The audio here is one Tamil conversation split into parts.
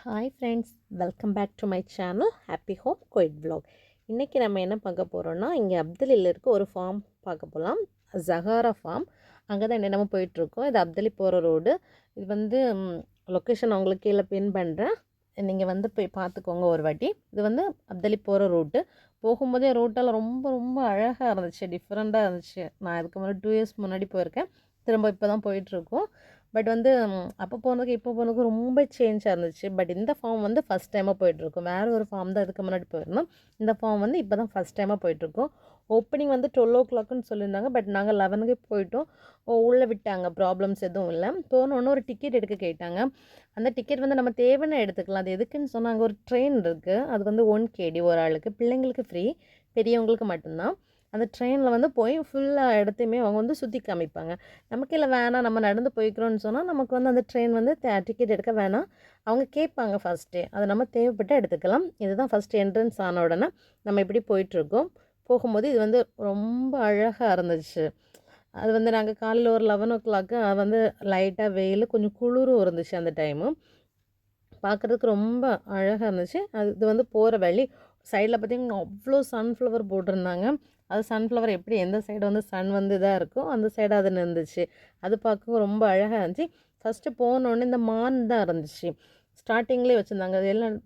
Hi friends, welcome back to my channel happy home quit vlog. இன்றைக்கி நம்ம என்ன பார்க்க போகிறோன்னா, இங்கே அப்தலியில் இருக்க ஒரு ஃபார்ம் பார்க்க போகலாம். ஜஹாரா ஃபார்ம். அங்கே தான் நம்ம போயிட்டுருக்கோம். இது அப்தலி போகிற ரோடு. இது வந்து லொக்கேஷன் அவங்களுக்கு கீழே பின் பண்ணுறேன். நீங்கள் வந்து போய் பார்த்துக்கோங்க ஒரு வாட்டி. இது வந்து அப்தலி போகிற ரூட்டு. போகும்போதே ரோட்டெல்லாம் ரொம்ப ரொம்ப அழகாக இருந்துச்சு, டிஃப்ரெண்ட்டாக இருந்துச்சு. நான் இதுக்கு முன்னாடி 2 இயர்ஸ் முன்னாடி போயிருக்கேன். திரும்ப இப்போ தான் போயிட்டுருக்கோம். பட் வந்து அப்போ போனதுக்கு இப்போ போனதுக்கு ரொம்ப சேஞ்சாக இருந்துச்சு. பட் இந்த ஃபார்ம் வந்து ஃபஸ்ட் டைமாக போயிட்டுருக்கோம். வேறு ஒரு ஃபார்ம் தான் இதுக்கு முன்னாடி போயிருந்தோம். இந்த ஃபார்ம் வந்து இப்போ தான் ஃபஸ்ட் டைமாக போயிட்டுருக்கோம். ஓப்பனிங் வந்து 12 o'clockன்னு சொல்லியிருந்தாங்க. பட் நாங்கள் 11க்கே போயிட்டோம். உள்ளே விட்டாங்க, ப்ராப்ளம்ஸ் எதுவும் இல்லை. போனோன்னே ஒரு டிக்கெட் எடுக்க கேட்டாங்க. அந்த டிக்கெட் வந்து நம்ம தேவைன்னு எடுத்துக்கலாம். அது எதுக்குன்னு சொன்னால், அங்கே ஒரு ட்ரெயின் இருக்குது. அது வந்து 1 KD ஒரு ஆளுக்கு. பிள்ளைங்களுக்கு ஃப்ரீ, பெரியவங்களுக்கு மட்டும்தான். அந்த ட்ரெயினில் வந்து போய் ஃபுல்லாக இடத்தையுமே அவங்க வந்து சுற்றி காமிப்பாங்க. நமக்கு இல்லை வேணாம், நம்ம நடந்து போய்க்கிறோன்னு சொன்னால் நமக்கு வந்து அந்த ட்ரெயின் வந்து டிக்கெட் எடுக்க வேணாம். அவங்க கேட்பாங்க ஃபஸ்ட்டே. அதை நம்ம தேவைப்பட்டு எடுத்துக்கலாம். இதுதான் ஃபஸ்ட் என்ட்ரன்ஸ் ஆன உடனே நம்ம இப்படி போயிட்டுருக்கோம். போகும்போது இது வந்து ரொம்ப அழகாக இருந்துச்சு. அது வந்து நாங்கள் காலையில் ஒரு 11 o'clock வந்து லைட்டாக வெயில், கொஞ்சம் குளிரும் இருந்துச்சு அந்த டைமு. பார்க்குறதுக்கு ரொம்ப அழகாக இருந்துச்சு. இது வந்து போகிற வழி. சைடில் பார்த்திங்கன்னா அவ்வளோ சன்ஃப்ளவர் போட்டிருந்தாங்க. அது சன்ஃப்ளவர் எப்படி எந்த சைடு வந்து சன் வந்து இதாக இருக்கோ அந்த சைடு அது இருந்துச்சு. அது பார்க்கவும் ரொம்ப அழகாக இருந்துச்சு. ஃபஸ்ட்டு போனோடனே இந்த மான் தான் இருந்துச்சு. ஸ்டார்டிங்லேயே வச்சுருந்தாங்க. அது எல்லாம்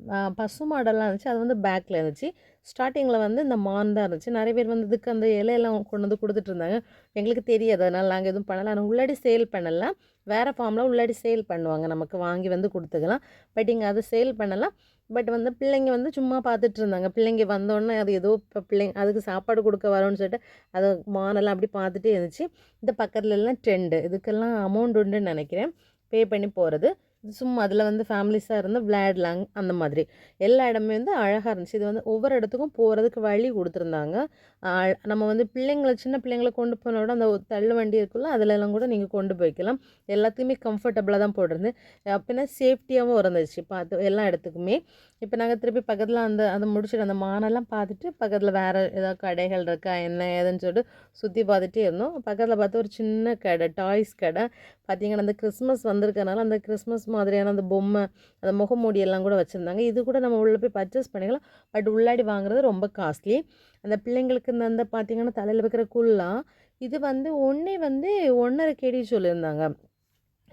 பசு மாடெல்லாம் இருந்துச்சு. அது வந்து பேக்கில் இருந்துச்சு. ஸ்டார்டிங்கில் வந்து இந்த மான் தான் இருந்துச்சு. நிறைய பேர் வந்து இதுக்கு அந்த இலையெல்லாம் கொண்டு வந்து கொடுத்துட்ருந்தாங்க. எங்களுக்கு தெரியாது, அதனால் நாங்கள் எதுவும் பண்ணலை. ஆனால் உள்ளாடி சேல் பண்ணலை. வேறு ஃபார்மில் உள்ளாடி சேல் பண்ணுவாங்க, நமக்கு வாங்கி வந்து கொடுத்துக்கலாம். பட் இங்கே அதை சேல் பண்ணலாம். பட் வந்து பிள்ளைங்க வந்து சும்மா பார்த்துட்டு இருந்தாங்க. பிள்ளைங்க வந்தோடனே அது ஏதோ இப்போ பிள்ளைங்க அதுக்கு சாப்பாடு கொடுக்க வரோன்னு சொல்லிட்டு அது மானெல்லாம் அப்படி பார்த்துட்டே இருந்துச்சு. இந்த பக்கத்துலலாம் ட்ரெண்டு, இதுக்கெல்லாம் அமௌண்ட் உண்டுன்னு நினைக்கிறேன், பே பண்ணி போகிறது. சும்மா அதில் வந்து ஃபேமிலிஸாக இருந்து விளையாடலாங்க. அந்த மாதிரி எல்லா இடமே வந்து அழகாக இருந்துச்சு. இது வந்து ஒவ்வொரு இடத்துக்கும் போகிறதுக்கு வழி கொடுத்துருந்தாங்க. நம்ம வந்து சின்ன பிள்ளைங்களை கொண்டு போனோட அந்த தள்ளு வண்டி இருக்குல்ல, அதிலெல்லாம் கூட நீங்கள் கொண்டு போய்க்கலாம். எல்லாத்துக்குமே கம்ஃபர்டபுளாக தான் போட்டிருந்து. அப்படின்னா சேஃப்டியாகவும் இருந்துச்சு பார்த்து எல்லா இடத்துக்குமே. இப்போ நாங்கள் திருப்பி பக்கத்தில் அதை முடிச்சுட்டு அந்த மானெல்லாம் பார்த்துட்டு பக்கத்தில் வேறு ஏதாவது கடைகள் இருக்கா என்ன ஏதுன்னு சொல்லிட்டு சுற்றி பார்த்துட்டே இருந்தோம். பக்கத்தில் பார்த்து ஒரு சின்ன கடை, டாய்ஸ் கடை. பார்த்திங்கன்னா அந்த கிறிஸ்மஸ் வந்திருக்கனால அந்த கிறிஸ்மஸ் மாதிரியான அந்த பொம்மை, அந்த முகமூடியெல்லாம் கூட வச்சுருந்தாங்க. இது கூட நம்ம உள்ளே போய் பர்ச்சேஸ் பண்ணிக்கலாம். பட் உள்ளாடி வாங்குறது ரொம்ப காஸ்ட்லி. அந்த பிள்ளைங்களுக்கு இந்த பார்த்திங்கன்னா தலையில் வைக்கிற குல்லா, இது வந்து ஒன்றே வந்து 1.5 KD சொல்லியிருந்தாங்க.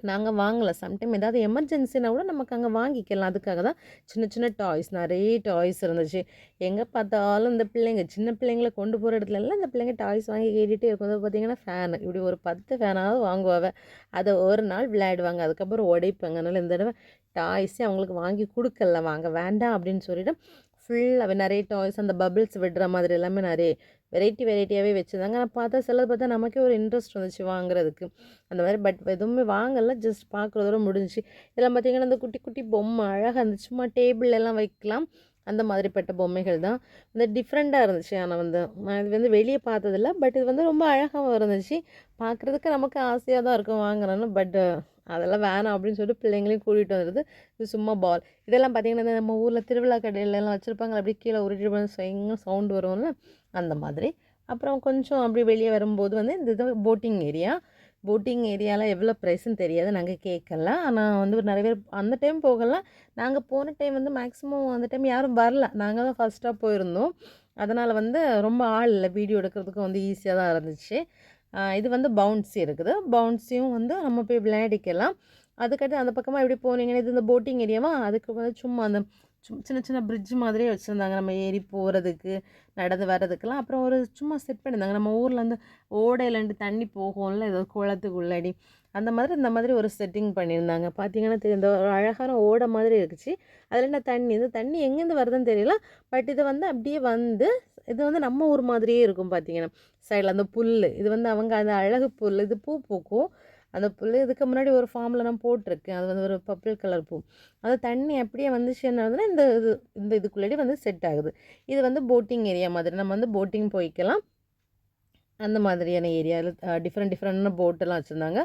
நாங்கள் வாங்கலை. சம்டைம் ஏதாவது எமர்ஜென்சினா கூட நமக்கு அங்கே வாங்கிக்கலாம். அதுக்காக தான் சின்ன சின்ன டாய்ஸ், நிறைய டாய்ஸ் இருந்துச்சு. எங்கே பார்த்தாலும் இந்த பிள்ளைங்க, சின்ன பிள்ளைங்களை கொண்டு போகிற இடத்துலலாம் இந்த பிள்ளைங்க டாய்ஸ் வாங்கி கேட்டுகிட்டே இருக்கும். அது பார்த்திங்கன்னா ஃபேனு, இப்படி ஒரு 10 ஃபேனாவது வாங்குவாங்க. அதை ஒரு நாள் விளையாடுவாங்க, அதுக்கப்புறம் உடைப்பாங்க. அதனால் இந்த தடவை டாய்ஸே அவங்களுக்கு வாங்கி கொடுக்கல, வாங்க வேண்டாம் அப்படின்னு சொல்லிவிட்டு ஃபுல்லாகவே நிறைய டாய்ஸ், அந்த பபிள்ஸ் விடுற மாதிரி எல்லாமே நிறைய வெரைட்டியாகவே வச்சுருந்தாங்க. நான் பார்த்தா சிலது பார்த்தா நமக்கே ஒரு இன்ட்ரெஸ்ட் வந்துச்சு வாங்குறதுக்கு அந்த மாதிரி. பட் எதுவுமே வாங்கலை, ஜஸ்ட் பார்க்குறதோட முடிஞ்சிச்சு. இதெல்லாம் பார்த்திங்கன்னா இந்த குட்டி குட்டி பொம்மை அழகாக இருந்துச்சு. சும்மா டேபிள் எல்லாம் வைக்கலாம், அந்த மாதிரிப்பட்ட பொம்மைகள் தான். இந்த டிஃப்ரெண்ட்டாக இருந்துச்சு. ஆனால் வந்து நான் இது வந்து வெளியே பார்த்ததில்ல. பட் இது வந்து ரொம்ப அழகாகவும் இருந்துச்சு. பார்க்குறதுக்கு நமக்கு ஆசையாக தான் இருக்கும் வாங்கணும்னு. பட் அதெல்லாம் வேணாம் அப்படின்னு சொல்லிட்டு பிள்ளைங்களையும் கூட்டிகிட்டு வந்துடுது. இது சும்மா பால். இதெல்லாம் பார்த்திங்கன்னா நம்ம ஊரில் திருவிழா கடையிலலாம் வச்சுருப்பாங்க, அப்படியே கீழே உருட்டி சவுண்டு வரும்ல, அந்த மாதிரி. அப்புறம் கொஞ்சம் அப்படி வெளியே வரும்போது வந்து இந்த இது போட்டிங் ஏரியா. போட்டிங் ஏரியாவில் எவ்வளோ ப்ரைஸ்ன்னு தெரியாது, நாங்கள் கேட்கல. ஆனால் வந்து நிறைய பேர் அந்த டைம் போகலாம். நாங்கள் போன டைம் வந்து மேக்ஸிமம் அந்த டைம் யாரும் வரல. நாங்கள் தான் ஃபஸ்ட்டாக போயிருந்தோம். அதனால் வந்து ரொம்ப ஆள் இல்லை, வீடியோ எடுக்கிறதுக்கும் வந்து ஈஸியாக தான் இருந்துச்சு. இது வந்து பவுன்சி இருக்குது. பவுன்சியும் வந்து நம்ம போய் விளையாடிக்கலாம். அதுக்கடுத்து அந்த பக்கமாக எப்படி போனீங்கன்னா இது இந்த போட்டிங் ஏரியாவா, அதுக்கு வந்து சும்மா அந்த சின்ன சின்ன பிரிட்ஜ் மாதிரியே வச்சுருந்தாங்க, நம்ம ஏறி போகிறதுக்கு நடந்து வர்றதுக்கெல்லாம். அப்புறம் ஒரு சும்மா செட் பண்ணியிருந்தாங்க. நம்ம ஊரில் வந்து ஓடையிலேருந்து தண்ணி போகும்ல, ஏதோ குளத்துக்கு உள்ளாடி, அந்த மாதிரி இந்த மாதிரி ஒரு செட்டிங் பண்ணியிருந்தாங்க. பார்த்தீங்கன்னா இந்த ஒரு அழகான ஓடை மாதிரி இருந்துச்சு. அதில் என்ன தண்ணி, இந்த தண்ணி எங்கேருந்து வருதுன்னு தெரியல. பட் இது வந்து அப்படியே வந்து இது வந்து நம்ம ஊர் மாதிரியே இருக்கும். பார்த்தீங்கன்னா சைடில் அந்த புல், இது வந்து அவங்க அந்த அழகு புல், இது பூ பூக்கும் அந்த புல். இதுக்கு முன்னாடி ஒரு ஃபார்மில் நான் போட்டிருக்கேன், அது வந்து ஒரு பர்பிள் கலர் பூ. அந்த தண்ணி அப்படியே வந்துச்சுன்னா இந்த இதுக்குள்ளே வந்து செட் ஆகுது. இது வந்து போட்டிங் ஏரியா மாதிரி, நம்ம வந்து போட்டிங் போய்க்கலாம். அந்த மாதிரியான ஏரியாவில் டிஃப்ரெண்ட்டான போட்டெல்லாம் வச்சுருந்தாங்க.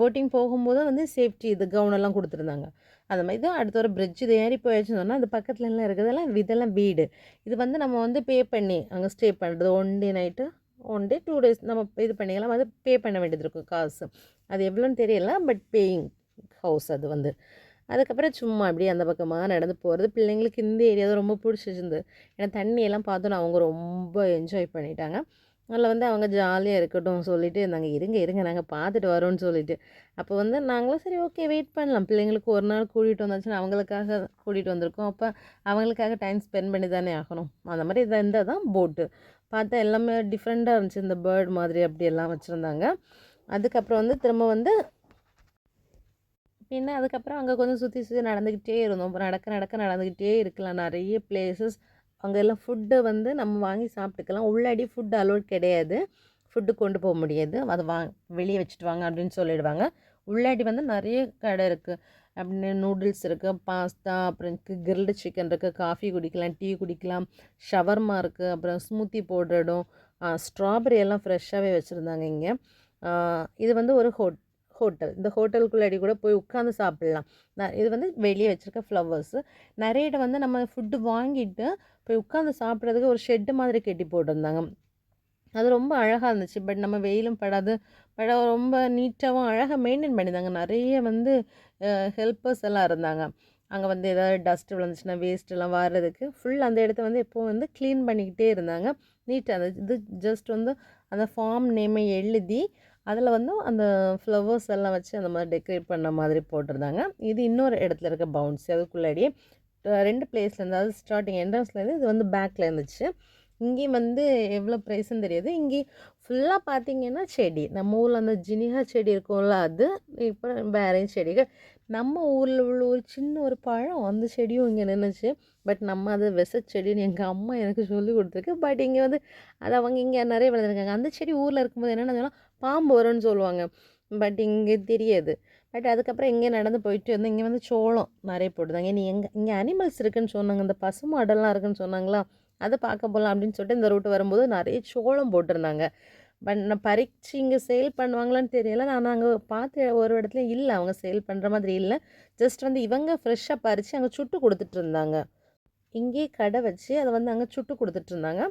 போட்டிங் போகும்போது வந்து சேஃப்டி இது கவுனெல்லாம் கொடுத்துருந்தாங்க. அந்த மாதிரி தான். அடுத்த ஒரு பிரிட்ஜ் இது ஏறி போயாச்சுன்னு சொன்னால் அது பக்கத்துலலாம் இருக்கிறதெல்லாம் இதெல்லாம் வீடு. இது வந்து நம்ம வந்து பே பண்ணி அங்கே ஸ்டே பண்ணுறது 1 டே நைட்டு, 1 டே 2 டேஸ் நம்ம இது பண்ணிக்கலாம். அது பே பண்ண வேண்டியது இருக்கும் காசு. அது எவ்வளோன்னு தெரியல, பட் பேயிங் ஹவுஸ் அது வந்து. அதுக்கப்புறம் சும்மா அப்படியே அந்த பக்கமாக நடந்து போகிறது. பிள்ளைங்களுக்கு இந்த ஏரியா தான் ரொம்ப பிடிச்சிருந்து. ஏன்னா தண்ணியெல்லாம் பார்த்தோன்னா அவங்க ரொம்ப என்ஜாய் பண்ணிட்டாங்க. அதில் வந்து அவங்க ஜாலியாக இருக்கட்டும் சொல்லிட்டு இருந்தாங்க. இருங்க இருங்க நாங்கள் பார்த்துட்டு வரோன்னு சொல்லிட்டு. அப்போ வந்து நாங்களும் சரி ஓகே வெயிட் பண்ணலாம். பிள்ளைங்களுக்கு ஒரு நாள் கூட்டிகிட்டு வந்தாச்சுன்னா அவங்களுக்காக கூட்டிகிட்டு வந்திருக்கோம். அப்போ அவங்களுக்காக டைம் ஸ்பெண்ட் பண்ணி தானே ஆகணும். அந்த மாதிரி இதாக இருந்தால் தான் போட்டு பார்த்தா எல்லாமே டிஃப்ரெண்ட்டாக இருந்துச்சு. இந்த பேர்ட் மாதிரி அப்படியெல்லாம் வச்சுருந்தாங்க. அதுக்கப்புறம் வந்து திரும்ப வந்து பின்ன அதுக்கப்புறம் அங்கே கொஞ்சம் சுற்றி சுற்றி நடந்துக்கிட்டே இருந்தோம். நடந்துக்கிட்டே இருக்கலாம். நிறைய பிளேசஸ் அங்கே எல்லாம் ஃபுட்டு வந்து நம்ம வாங்கி சாப்பிட்டுக்கலாம். உள்ளாடி ஃபுட் அலோட் கிடையாது. ஃபுட்டு கொண்டு போக முடியாது. அதை வெளியே வச்சுட்டு வாங்க அப்படின்னு சொல்லிடுவாங்க. உள்ளாடி வந்து நிறைய கடை இருக்குது. அப்படின்னு நூடுல்ஸ் இருக்குது, பாஸ்தா, அப்புறம் கிரில்டு சிக்கன் இருக்குது, காஃபி குடிக்கலாம், டீ குடிக்கலாம், ஷவர்மா இருக்குது, அப்புறம் ஸ்மூத்தி போடுற இடம், ஸ்ட்ராபெரி எல்லாம் ஃப்ரெஷ்ஷாகவே வச்சுருந்தாங்க இங்கே. இது வந்து ஒரு ஹோட்டல். இந்த ஹோட்டலுக்குள்ளாடி கூட போய் உட்காந்து சாப்பிட்லாம். இது வந்து வெளியே வச்சுருக்க ஃப்ளவர்ஸு. நிறைய இடம் வந்து நம்ம ஃபுட்டு வாங்கிட்டு போய் உட்காந்து சாப்பிட்றதுக்கு ஒரு ஷெட்டு மாதிரி கட்டி போட்டிருந்தாங்க. அது ரொம்ப அழகாக இருந்துச்சு. பட் நம்ம வெயிலும் படாது, ரொம்ப நீட்டாகவும் அழகாக மெயின்டைன் பண்ணியிருந்தாங்க. நிறைய வந்து ஹெல்ப்பர்ஸ் எல்லாம் இருந்தாங்க. அங்கே வந்து ஏதாவது டஸ்ட் விழுந்துச்சுன்னா வேஸ்ட்டெல்லாம் வாடுறதுக்கு ஃபுல் அந்த இடத்த வந்து எப்போவும் வந்து க்ளீன் பண்ணிக்கிட்டே இருந்தாங்க. நீட்டாக இருந்துச்சு. இது ஜஸ்ட் வந்து அந்த ஃபார்ம் நேமை எழுதி அதில் வந்து அந்த ஃப்ளவர்ஸ் எல்லாம் வச்சு அந்த மாதிரி டெக்கரேட் பண்ண மாதிரி போட்டிருந்தாங்க. இது இன்னொரு இடத்துல இருக்க பவுன்ஸி. அதுக்குள்ளாடியே 2 பிளேஸ்லேருந்து, அதாவது ஸ்டார்டிங் என்ட்ரன்ஸ்லேருந்து இது வந்து பேக்கில் இருந்துச்சு. இங்கேயும் வந்து எவ்வளோ ப்ரைஸ்ன்னு தெரியாது. இங்கே ஃபுல்லாக பார்த்தீங்கன்னா செடி. நம்ம ஊரில் அந்த ஜினிகா செடி இருக்கும்ல அது. இப்போ வேறையும் செடிகள். நம்ம ஊரில் உள்ள ஒரு சின்ன ஒரு பழம் அந்த செடியும் இங்கே நின்றுச்சு. பட் நம்ம அது செடின்னு எங்கள் அம்மா எனக்கு சொல்லி கொடுத்துருக்கு. பட் இங்கே வந்து அது அவங்க இங்கே நிறைய வளர்ந்துருக்காங்க. அந்த செடி ஊரில் இருக்கும்போது என்னென்ன சொல்லலாம், பாம்பு வரும்னு சொல்லுவாங்க. பட் இங்கே தெரியாது. பட் அதுக்கப்புறம் இங்கே நடந்து போயிட்டு வந்து இங்கே வந்து சோளம் நிறைய போட்டுருந்தாங்க. இங்கே அனிமல்ஸ் இருக்குதுன்னு சொன்னாங்க. இந்த பசுமாடெல்லாம் இருக்குதுன்னு சொன்னாங்களா, அதை பார்க்க போகலாம் அப்படின்னு சொல்லிட்டு இந்த ரூட்டு வரும்போது நிறைய சோளம் போட்டிருந்தாங்க. பட் நான் பறித்து இங்கே சேல் பண்ணுவாங்களான்னு தெரியல. நான் அங்கே பார்த்து ஒரு இடத்துல இல்லை, அவங்க சேல் பண்ணுற மாதிரி இல்லை. ஜஸ்ட் வந்து இவங்க ஃப்ரெஷ்ஷாக பறித்து அங்கே சுட்டு கொடுத்துட்ருந்தாங்க. இங்கேயே கடை வச்சு அதை வந்து அங்கே சுட்டு கொடுத்துட்ருந்தாங்க.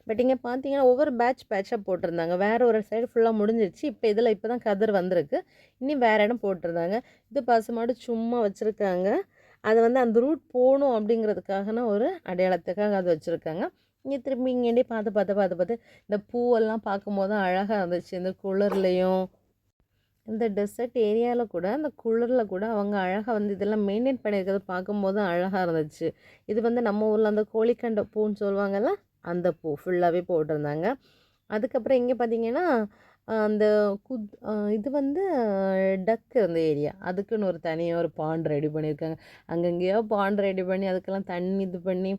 பட் இங்கே பார்த்தீங்கன்னா ஒவ்வொரு பேட்சாக போட்டிருந்தாங்க. வேறு ஒரு சைடு ஃபுல்லாக முடிஞ்சிருச்சு. இப்போ தான் கதிர் வந்திருக்கு. இன்னும் வேறு இடம் போட்டிருந்தாங்க. இது பசுமாடு சும்மா வச்சுருக்காங்க. அதை வந்து அந்த ரூட் போகணும் அப்படிங்கிறதுக்காகனா ஒரு அடையாளத்துக்காக அது வச்சுருக்காங்க. இங்கே திரும்பி இங்கேண்டே பார்த்து இந்த பூவெல்லாம் பார்க்கும்போது தான் அழகாக இருந்துச்சு. இந்த குளிர்லையும் இந்த டெசர்ட் ஏரியாவில் கூட அந்த குளிரில் கூட அவங்க அழகாக வந்து இதெல்லாம் மெயின்டைன் பண்ணியிருக்கிறத பார்க்கும்போது அழகாக இருந்துச்சு. இது வந்து நம்ம ஊரில் அந்த கோழிக்கண்டை பூன்னு சொல்லுவாங்கள்ல, அந்த பூ ஃபுல்லாகவே போட்டிருந்தாங்க. அதுக்கப்புறம் இங்கே பார்த்தீங்கன்னா அந்த இது வந்து டக் இருந்த ஏரியா. அதுக்குன்னு ஒரு தனியாக ஒரு பாண்ட் ரெடி பண்ணியிருக்காங்க. அங்கங்கேயோ பாண்ட் ரெடி பண்ணி அதுக்கெல்லாம் தண்ணி இது பண்ணி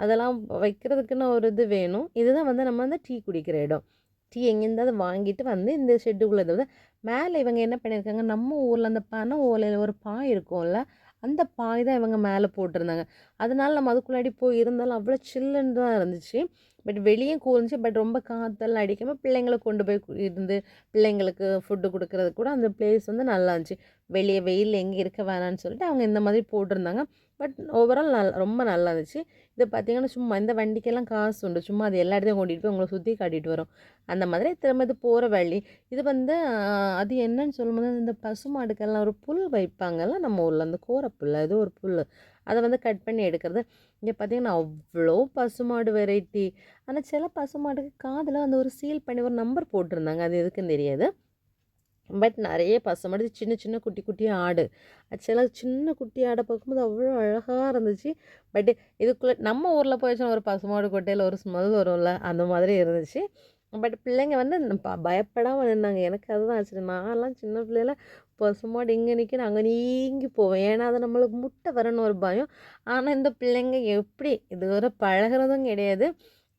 அதெல்லாம் வைக்கிறதுக்குன்னு ஒரு இது வேணும். இதுதான் வந்து நம்ம வந்து டீ குடிக்கிற இடம். டீ எங்கேருந்தாவது வாங்கிட்டு வந்து இந்த ஷெட்டுக்குள்ளே வந்து மேலே இவங்க என்ன பண்ணியிருக்காங்க, நம்ம ஊரில் அந்த பனை ஓலையில் ஒரு பாய் இருக்கும்ல, அந்த பாய் தான் இவங்க மேலே போட்டிருந்தாங்க. அதனால நம்ம அதுக்குள்ளாடி போய் இருந்தாலும் அவ்வளோ சில்லுன்னு தான் இருந்துச்சு. பட் வெளியே கூர்ந்துச்சு. பட் ரொம்ப காற்றெல்லாம் அடிக்காமல் பிள்ளைங்களை கொண்டு போய் இருந்து பிள்ளைங்களுக்கு ஃபுட்டு கொடுக்குறது கூட அந்த பிளேஸ் வந்து நல்லா இருந்துச்சு. வெளியே வெயில் எங்கே இருக்க வேணான்னு சொல்லிட்டு அவங்க இந்த மாதிரி போட்டிருந்தாங்க. பட் ஓவரால் ரொம்ப நல்லா இருந்துச்சு. இது பார்த்திங்கன்னா சும்மா இந்த வண்டிக்கெல்லாம் காசு உண்டு. சும்மா அது எல்லா இடத்தையும் கொண்டுட்டு போய் உங்களை சுற்றி காட்டிட்டு வரும். அந்த மாதிரி திரும்ப இது போகிற வழி. இது வந்து அது என்னன்னு சொல்லும்போது இந்த பசுமாடுக்கெல்லாம் ஒரு புல் வைப்பாங்கல்ல நம்ம ஊரில், அந்த கோரப்புல் ஏதோ ஒரு புல், அதை வந்து கட் பண்ணி எடுக்கிறது. இங்கே பார்த்திங்கன்னா அவ்வளோ பசுமாடு வெரைட்டி. ஆனால் சில பசுமாடுக்கு காதில் அந்த ஒரு சீல் பண்ணி ஒரு நம்பர் போட்டிருந்தாங்க. அது எதுக்குன்னு தெரியாது. பட் நிறைய பசுமாடு, சின்ன சின்ன குட்டி குட்டி ஆடு. ஆக்சுவலாக சின்ன குட்டி ஆடை பார்க்கும்போது அவ்வளோ அழகாக இருந்துச்சு. பட் இதுக்குள்ளே நம்ம ஊரில் போயிடுச்சுன்னா ஒரு பசுமாடு கொட்டையில் ஒரு ஸ்மெல் வரும்ல, அந்த மாதிரி இருந்துச்சு. பட் பிள்ளைங்க வந்து பயப்படாமல் நின்னாங்க. எனக்கு அதுதான் ஆச்சரியம். நான்லாம் சின்ன பிள்ளையில பசுமாடு இங்கே நிற்க அங்கே நீங்கி போவேன். ஏன்னா அது நம்மளுக்கு முட்டை வரணும்னு ஒரு பயம். ஆனால் இந்த பிள்ளைங்க எப்படி இதுவரை பழகிறதும் கிடையாது.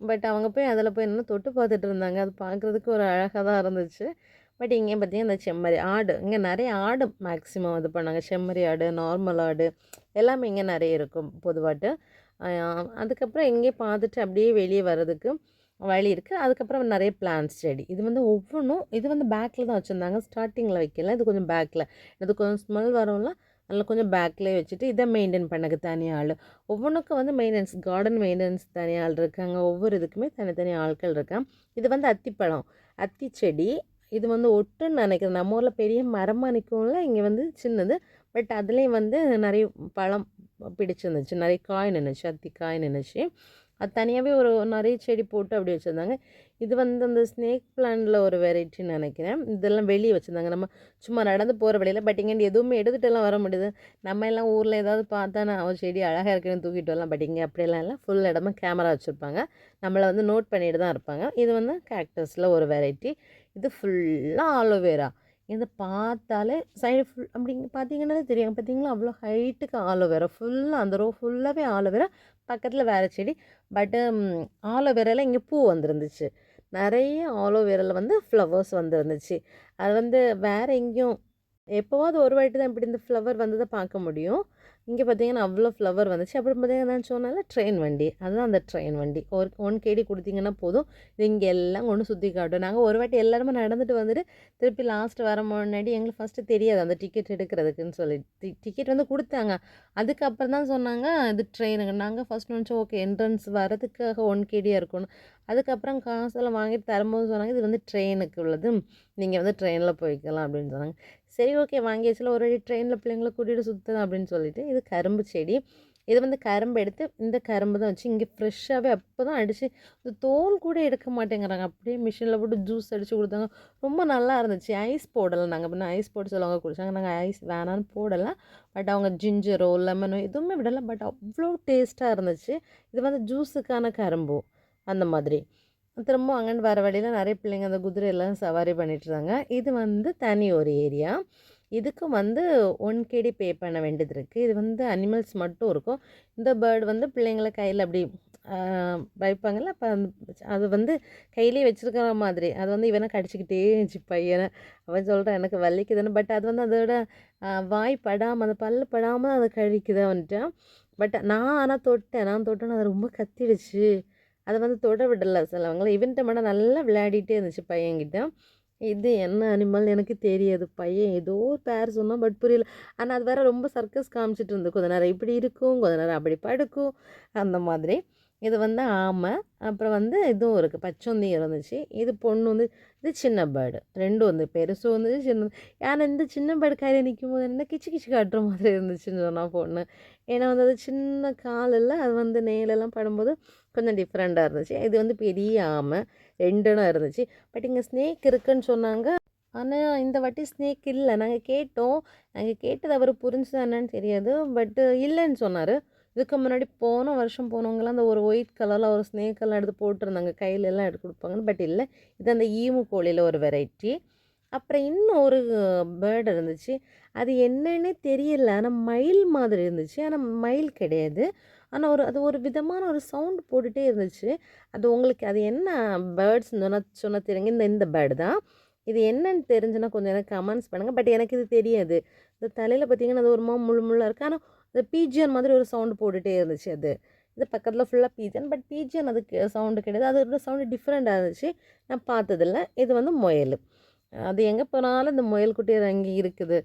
பட் அவங்க போய் அதில் போய் என்ன தொட்டு பார்த்துட்டு இருந்தாங்க. அது பார்க்குறதுக்கு ஒரு அழகாக தான் இருந்துச்சு. பட் இங்கே பார்த்தீங்கன்னா இந்த செம்மறி ஆடு, இங்கே நிறைய ஆடு மேக்ஸிமம் இது பண்ணாங்க. செம்மறி ஆடு, நார்மல் ஆடு எல்லாமே இங்கே நிறைய இருக்கும் பொதுவாட்டு. அதுக்கப்புறம் இங்கே பார்த்துட்டு அப்படியே வெளியே வர்றதுக்கு வழி இருக்குது. அதுக்கப்புறம் நிறைய பிளான்ஸ் செடி. இது வந்து ஒவ்வொன்றும் இது வந்து பேக்கில் தான் வச்சுருந்தாங்க. ஸ்டார்டிங்கில் வைக்கல, இது கொஞ்சம் பேக்கில். இது கொஞ்சம் ஸ்மெல் வரும்ல, அதில் கொஞ்சம் பேக்லேயே வச்சுட்டு இதை மெயின்டைன் பண்ணக்கு தனியாக ஆள். ஒவ்வொன்றுக்கும் வந்து மெயின்டெனன்ஸ், கார்டன் மெயின்டெனன்ஸ் தனியாக ஆள் இருக்காங்க. ஒவ்வொரு இதுக்குமே தனித்தனி ஆட்கள் இருக்காங்க. இது வந்து அத்திப்பழம், அத்தி செடி. இது வந்து ஒட்டுன்னு நினைக்கிறேன். நம்ம ஊரில் பெரிய மரமாக நிற்கும்ல, இங்கே வந்து சின்னது. பட் அதுலேயும் வந்து நிறைய பழம் பிடிச்சிருந்துச்சு, நிறைய காய் நின்றுச்சு, அத்தி காய் நின்றுச்சு. அது தனியாகவே ஒரு நிறைய செடி போட்டு அப்படி வச்சுருந்தாங்க. இது வந்து அந்த ஸ்னேக் பிளான்ட்டில் ஒரு வெரைட்டின்னு நினைக்கிறேன். இதெல்லாம் வெளியே வச்சுருந்தாங்க, நம்ம சும்மா நடந்து போகிற வழியில். பட் இங்கே எதுவுமே எடுத்துகிட்டுலாம் வர முடியுது. நம்ம எல்லாம் ஊரில் ஏதாவது பார்த்தா நான் ஒரு செடி அழகாக இருக்குன்னு தூக்கிட்டு வரலாம். பட் இங்கே அப்படியெல்லாம் இல்லை, ஃபுல் இடமா கேமரா வச்சுருப்பாங்க, நம்மளை வந்து நோட் பண்ணிட்டு தான் இருப்பாங்க. இது வந்து கேக்டஸில் ஒரு வெரைட்டி. இது ஃபுல்லாக ஆலோவேரா. இதை பார்த்தாலே சைடு ஃபுல் அப்படிங்க பார்த்தீங்கன்னாலே தெரியும். பார்த்தீங்களா, அவ்வளோ ஹைட்டுக்கு ஆலோவேரா, ஃபுல்லாக அந்த ரோ ஃபுல்லாகவே ஆலோவேரா. பக்கத்தில் வேறு செடி. பட்டு ஆலோவேராவில் இங்கே பூ வந்துருந்துச்சு, நிறைய ஆலோவேராவில் வந்து ஃப்ளவர்ஸ் வந்துருந்துச்சு. அது வந்து வேறு எங்கேயும் எப்போவாவது ஒரு வாட்டி தான் இப்படி இந்த ஃப்ளவர் வந்ததை பார்க்க முடியும். இங்கே பார்த்தீங்கன்னா அவ்வளோ ஃப்ளவர் வந்துச்சு. அப்புறம் பார்த்தீங்கன்னா நான் சொன்னால ட்ரெயின் வண்டி, அதுதான் அந்த ட்ரெயின் வண்டி. ஒரு 1 கேடி கொடுத்தீங்கன்னா போதும், இது இங்கே எல்லாம் கொண்டு சுற்றி காட்டும். நாங்கள் ஒரு வாட்டி எல்லாருமே நடந்துட்டு வந்துட்டு திருப்பி லாஸ்ட் வர முன்னாடி எங்களுக்கு ஃபஸ்ட்டு தெரியாது அந்த டிக்கெட் எடுக்கிறதுக்குன்னு சொல்லி டிக்கெட் வந்து கொடுத்தாங்க. அதுக்கப்புறம் தான் சொன்னாங்க இது ட்ரெயினுங்க. நாங்கள் ஃபஸ்ட் நினச்சோம் ஓகே என்ட்ரன்ஸ் வரதுக்காக 1 கேடியாக இருக்கணும். அதுக்கப்புறம் காசெல்லாம் வாங்கிட்டு தரும்போது சொன்னாங்க இது வந்து ட்ரெயினுக்கு உள்ளது, நீங்கள் வந்து ட்ரெயினில் போய்க்கலாம் அப்படின்னு சொன்னாங்க. சரி ஓகே வாங்கியாச்சுல, ஒரு ட்ரெயினில் பிள்ளைங்களை கூட்டிகிட்டு சுற்றுதான் அப்படின்னு சொல்லிட்டு. இது கரும்பு செடி. இது வந்து கரும்பு எடுத்து இந்த கரும்பு தான் வச்சு இங்கே ஃப்ரெஷ்ஷாகவே அப்போ தான் அடித்து, இந்த தோல் கூட எடுக்க மாட்டேங்கிறாங்க, அப்படியே மிஷினில் போட்டு ஜூஸ் அடித்து கொடுத்தாங்க. ரொம்ப நல்லா இருந்துச்சு. ஐஸ் போடலை, நாங்கள் பின்ன ஐஸ் போட்டு சொல்லுவாங்க குடித்தாங்க, நாங்கள் ஐஸ் வேணான்னு போடலை. பட் அவங்க ஜிஞ்சரோ லெமனோ எதுவுமே விடலை. பட் அவ்வளோ டேஸ்ட்டாக இருந்துச்சு. இது வந்து ஜூஸுக்கான கரும்பு அந்த மாதிரி. திரும்ப அங்கேருந்து வர வழியில் நிறைய பிள்ளைங்க அந்த குதிரையெல்லாம் சவாரி பண்ணிட்டுருந்தாங்க. இது வந்து தனி ஒரு ஏரியா. இதுக்கு வந்து 1 கேடி பே பண்ண வேண்டியது இருக்குது. இது வந்து அனிமல்ஸ் மட்டும் இருக்கும். இந்த பேர்டு வந்து பிள்ளைங்களை கையில் அப்படி வைப்பாங்கள்ல, அப்போ அது வந்து கையிலே வச்சுருக்கிற மாதிரி. அது வந்து இவனை கடிச்சிக்கிட்டே இருந்துச்சு பையனை. அவன் சொல்கிறான் எனக்கு வலிக்குதுன்னு. பட் அது வந்து அதோட வாய் படாமல், அந்த பல் படாமல் அதை கழிக்குது வந்துட்டான். பட் நான் தொட்டேன்னா அது ரொம்ப கத்திடுச்சு. அதை வந்து தொட விடலை சிலவங்களை. இவன்ட்ட மட்டும் நல்லா விளையாடிட்டே இருந்துச்சு பையன்கிட்ட. இது என்ன அனிமல் எனக்கு தெரியாது. பையன் ஏதோ ஒரு பேர் சொன்னான், பட் புரியல. ஆனால் அது வேறு ரொம்ப சர்க்கஸ் காமிச்சிட்டு இருந்து, கொஞ்ச நேரம் இப்படி இருக்கும், கொஞ்ச நேரம் அப்படி படுக்கும், அந்த மாதிரி. இது வந்து ஆமை. அப்புறம் வந்து இதுவும் இருக்குது, பச்சொந்தி இருந்துச்சு. இது பொண்ணு வந்து இது சின்ன பேர்டு. ரெண்டும் வந்து பெருசும் வந்துச்சு சின்ன. ஏன்னா இந்த சின்ன பேர்டு கையில் நிற்கும் போது என்ன கிச்சு கிச்சு காட்டுற மாதிரி இருந்துச்சுன்னு சொன்னால் பொண்ணு. ஏன்னா வந்து அது சின்ன காலில் அது வந்து நேலெல்லாம் படும்போது கொஞ்சம் டிஃப்ரெண்ட்டாக இருந்துச்சு. இது வந்து பெரிய ஆமை 2 இருந்துச்சு. பட் இங்கே ஸ்னேக் இருக்குன்னு சொன்னாங்க. ஆனால் இந்த வாட்டி ஸ்னேக் இல்லை. நாங்கள் கேட்டது அவர் புரிஞ்சுதான் என்னன்னு தெரியாது. பட்டு இல்லைன்னு சொன்னார். இதுக்கு முன்னாடி போன வருஷம் போனவங்களாம் அந்த ஒரு ஒயிட் கலரில் ஒரு ஸ்னேக்கெல்லாம் எடுத்து போட்டிருந்தாங்க, கையிலெல்லாம் எடுத்து கொடுப்பாங்கன்னு. பட் இல்லை, இது அந்த ஈமு கோழியில் ஒரு வெரைட்டி. அப்புறம் இன்னும் ஒரு பேர்டு இருந்துச்சு, அது என்னன்னே தெரியல. ஆனால் மயில் மாதிரி இருந்துச்சு, ஆனால் மயில் கிடையாது. ஆனால் அது ஒரு விதமான ஒரு சவுண்டு போட்டுகிட்டே இருந்துச்சு. அது உங்களுக்கு அது என்ன பேர்ட்ஸ்ன்னு சொன்னால் தெரியுங்க. இந்த பேர்டு தான். இது என்னன்னு தெரிஞ்சுன்னா கொஞ்சம் எனக்கு கமெண்ட்ஸ் பண்ணுங்கள். பட் எனக்கு இது தெரியாது. இந்த தலையில் பார்த்தீங்கன்னா அது ஒரு முள்ளாக இருக்குது. ஆனால் அந்த பீஜியன் மாதிரி ஒரு சவுண்டு போட்டுகிட்டே இருந்துச்சு அது. இது பக்கத்தில் ஃபுல்லாக பீஜியன். பட் பீஜியன் அதுக்கு சவுண்டு கிடையாது. அதோட சவுண்டு டிஃப்ரெண்ட்டாக இருந்துச்சு, நான் பார்த்ததில்ல. இது வந்து முயல். அது எங்கே போனாலும் இந்த முயல் குட்டி அங்கே இருக்குது.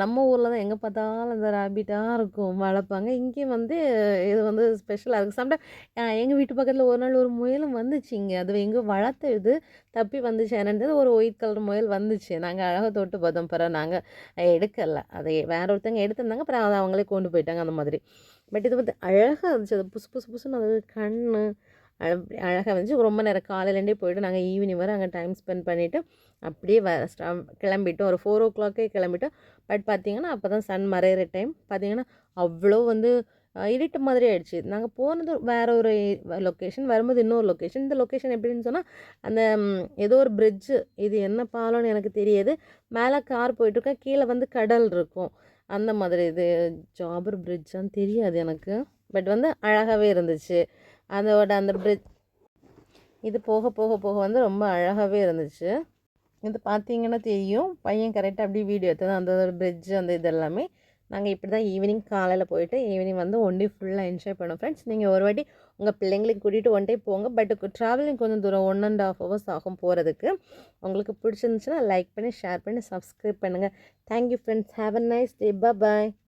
நம்ம ஊரில் தான் எங்கே பார்த்தாலும் இந்த ரேபிட்டாக இருக்கும், வளர்ப்பாங்க. இங்கேயும் வந்து இது வந்து ஸ்பெஷலாக இருக்குது. சம்டைம் எங்கள் வீட்டு பக்கத்தில் ஒரு நாள் ஒரு முயலும் வந்துச்சு இங்கே. அது எங்கே வளர்த்த இது தப்பி வந்துச்சு என்னன்றது. ஒரு ஒயிட் கலர் முயல் வந்துச்சு. நாங்கள் அழகாக தொட்டு பார்த்தோம். பிறகு நாங்கள் எடுக்கலை, அதை வேற ஒருத்தங்க எடுத்திருந்தாங்க. அப்புறம் அதை அவங்களே கொண்டு போயிட்டாங்க அந்த மாதிரி. பட் இது வந்து அழகாக இருந்துச்சு. அது புசு புசு புசுன்னு அது கண் அழகாக இருந்துச்சு. ரொம்ப நேரம் காலையிலேருந்தே போய்ட்டு நாங்கள் ஈவினிங் வரை அங்கே டைம் ஸ்பெண்ட் பண்ணிவிட்டு அப்படியே கிளம்பிட்டோம். ஒரு 4 o'clock கிளம்பிட்டோம். பட் பார்த்திங்கன்னா அப்போ தான் சன் மறையிற டைம். பார்த்திங்கன்னா அவ்வளோ வந்து இருட்டு மாதிரி ஆகிடுச்சு. நாங்கள் போனது வேறு ஒரு லொக்கேஷன், வரும்போது இன்னொரு லொக்கேஷன். இந்த லொக்கேஷன் எப்படின்னு சொன்னால் அந்த ஏதோ ஒரு பிரிட்ஜு, இது என்ன பாலம்னு எனக்கு தெரியாது. மேலே கார் போயிட்டுருக்கா, கீழே வந்து கடல் இருக்கும் அந்த மாதிரி. இது ஜாபர் பிரிட்ஜான்னு தெரியாது எனக்கு. பட் வந்து அழகாகவே இருந்துச்சு அதோட அந்த பிரிட்ஜ். இது போக போக போக வந்து ரொம்ப அழகாகவே இருந்துச்சு. இது பார்த்தீங்கன்னா தெரியும், பையன் கரெக்டாக அப்படியே வீடியோ எடுத்தது அந்த பிரிட்ஜ் அந்த இது எல்லாமே. நாங்கள் இப்படி தான் ஈவினிங் காலையில் போயிட்டு ஈவினிங் வந்து ஒன் டே ஃபுல்லாக என்ஜாய் பண்ணோம் ஃப்ரெண்ட்ஸ். நீங்கள் ஒரு வாட்டி உங்கள் பிள்ளைங்களுக்கு கூட்டிகிட்டு ஒன் டே போங்க. பட் ட்ராவலிங் கொஞ்சம் தூரம் 1.5 hours ஆகும் போகிறதுக்கு. உங்களுக்கு பிடிச்சிருந்துச்சுன்னா லைக் பண்ணி ஷேர் பண்ணி சப்ஸ்கிரைப் பண்ணுங்கள். Thank you friends. Have a nice day. Bye.